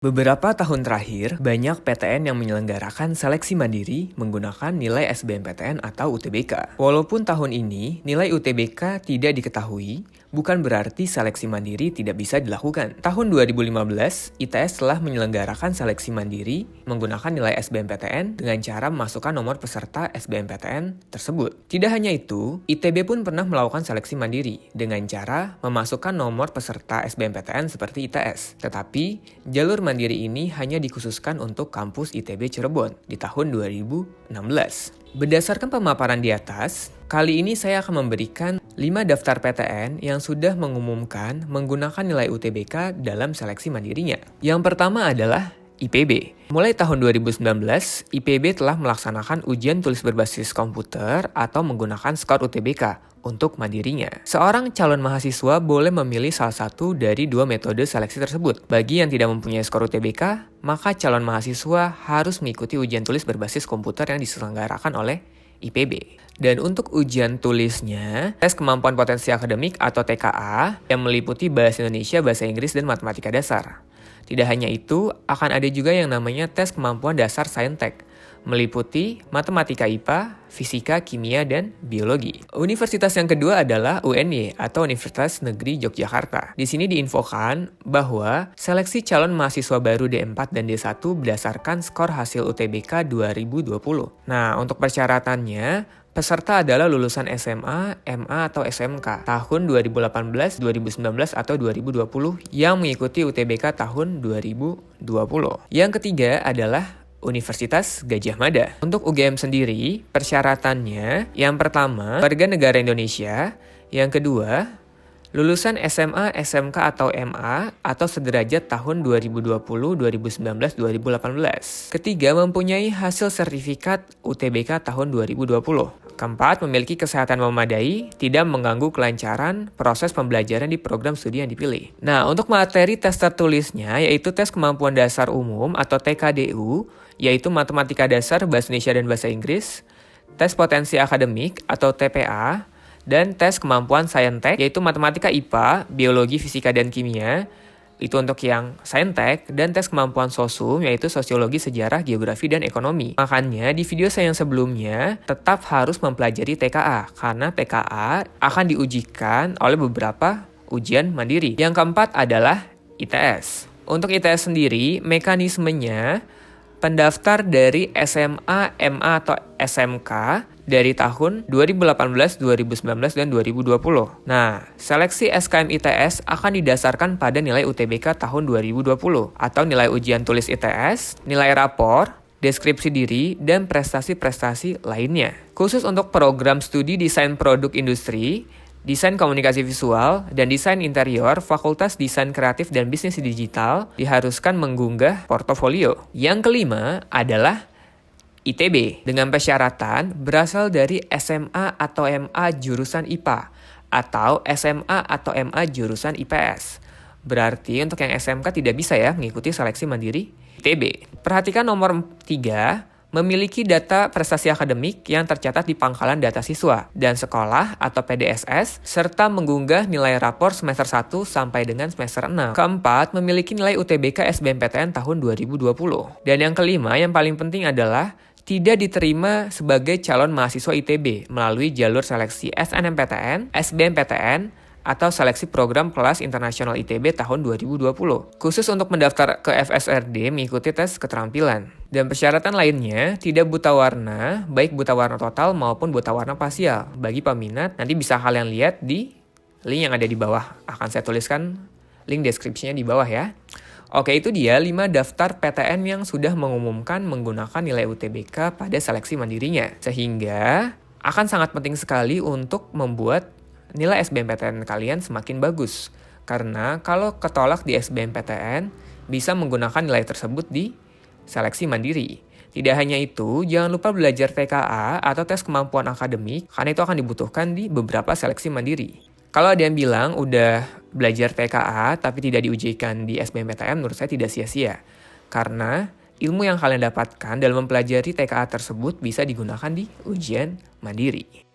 Beberapa tahun terakhir, banyak PTN yang menyelenggarakan seleksi mandiri menggunakan nilai SBMPTN atau UTBK. Walaupun tahun ini nilai UTBK tidak diketahui, bukan berarti seleksi mandiri tidak bisa dilakukan. Tahun 2015, ITS telah menyelenggarakan seleksi mandiri menggunakan nilai SBMPTN dengan cara memasukkan nomor peserta SBMPTN tersebut. Tidak hanya itu, ITB pun pernah melakukan seleksi mandiri dengan cara memasukkan nomor peserta SBMPTN seperti ITS. Tetapi, jalur mandiri ini hanya dikhususkan untuk kampus ITB Cirebon di tahun 2016. Berdasarkan pemaparan di atas, kali ini saya akan memberikan 5 daftar PTN yang sudah mengumumkan menggunakan nilai UTBK dalam seleksi mandirinya. Yang pertama adalah IPB. Mulai tahun 2019, IPB telah melaksanakan ujian tulis berbasis komputer atau menggunakan skor UTBK untuk mandirinya. Seorang calon mahasiswa boleh memilih salah satu dari 2 metode seleksi tersebut. Bagi yang tidak mempunyai skor UTBK, maka calon mahasiswa harus mengikuti ujian tulis berbasis komputer yang diselenggarakan oleh IPB. Dan untuk ujian tulisnya, tes kemampuan potensi akademik atau TKA yang meliputi bahasa Indonesia, bahasa Inggris, dan matematika dasar. Tidak hanya itu, akan ada juga yang namanya tes kemampuan dasar Saintek, meliputi matematika IPA, fisika, kimia, dan biologi. Universitas yang kedua adalah UNY atau Universitas Negeri Yogyakarta. Di sini diinfokan bahwa seleksi calon mahasiswa baru D4 dan D1 berdasarkan skor hasil UTBK 2020. Nah, untuk persyaratannya, peserta adalah lulusan SMA, MA, atau SMK tahun 2018, 2019, atau 2020 yang mengikuti UTBK tahun 2020. Yang ketiga adalah Universitas Gadjah Mada. Untuk UGM sendiri, persyaratannya yang pertama, warga negara Indonesia. Yang kedua, lulusan SMA, SMK, atau MA atau sederajat tahun 2020, 2019, 2018. Ketiga, mempunyai hasil sertifikat UTBK tahun 2020. Keempat, memiliki kesehatan memadai, tidak mengganggu kelancaran proses pembelajaran di program studi yang dipilih. Nah, untuk materi tes tertulisnya yaitu tes kemampuan dasar umum atau TKDU, yaitu matematika dasar, bahasa Indonesia, dan bahasa Inggris, tes potensi akademik atau TPA, dan tes kemampuan Saintek, yaitu matematika IPA, biologi, fisika, dan kimia, itu untuk yang Saintek, dan tes kemampuan Sosum, yaitu sosiologi, sejarah, geografi, dan ekonomi. Makanya di video saya yang sebelumnya, tetap harus mempelajari TKA, karena TKA akan diujikan oleh beberapa ujian mandiri. Yang keempat adalah ITS. Untuk ITS sendiri, mekanismenya pendaftar dari SMA, MA, atau SMK dari tahun 2018, 2019, dan 2020. Nah, seleksi SKM ITS akan didasarkan pada nilai UTBK tahun 2020 atau nilai ujian tulis ITS, nilai rapor, deskripsi diri, dan prestasi-prestasi lainnya. Khusus untuk program studi desain produk industri, desain komunikasi visual, dan desain interior, Fakultas Desain Kreatif dan Bisnis Digital diharuskan mengunggah portofolio. Yang kelima adalah ITB dengan persyaratan berasal dari SMA atau MA jurusan IPA atau SMA atau MA jurusan IPS. Berarti untuk yang SMK tidak bisa ya mengikuti seleksi mandiri ITB. Perhatikan nomor 3. Memiliki data prestasi akademik yang tercatat di pangkalan data siswa dan sekolah atau PDSS, serta mengunggah nilai rapor semester 1 sampai dengan semester 6. Keempat, memiliki nilai UTBK SBMPTN tahun 2020. Dan yang kelima, yang paling penting adalah tidak diterima sebagai calon mahasiswa ITB melalui jalur seleksi SNMPTN, SBMPTN, atau seleksi program kelas internasional ITB tahun 2020. Khusus untuk mendaftar ke FSRD mengikuti tes keterampilan. Dan persyaratan lainnya, tidak buta warna, baik buta warna total maupun buta warna parsial. Bagi peminat, nanti bisa kalian lihat di link yang ada di bawah. Akan saya tuliskan link deskripsinya di bawah ya. Oke, itu dia 5 daftar PTN yang sudah mengumumkan menggunakan nilai UTBK pada seleksi mandirinya. Sehingga akan sangat penting sekali untuk membuat nilai SBMPTN kalian semakin bagus. Karena kalau ketolak di SBMPTN, bisa menggunakan nilai tersebut di seleksi mandiri. Tidak hanya itu, jangan lupa belajar TKA atau tes kemampuan akademik, karena itu akan dibutuhkan di beberapa seleksi mandiri. Kalau ada yang bilang udah belajar TKA tapi tidak diujikan di SBMPTN, menurut saya tidak sia-sia. Karena ilmu yang kalian dapatkan dalam mempelajari TKA tersebut bisa digunakan di ujian mandiri.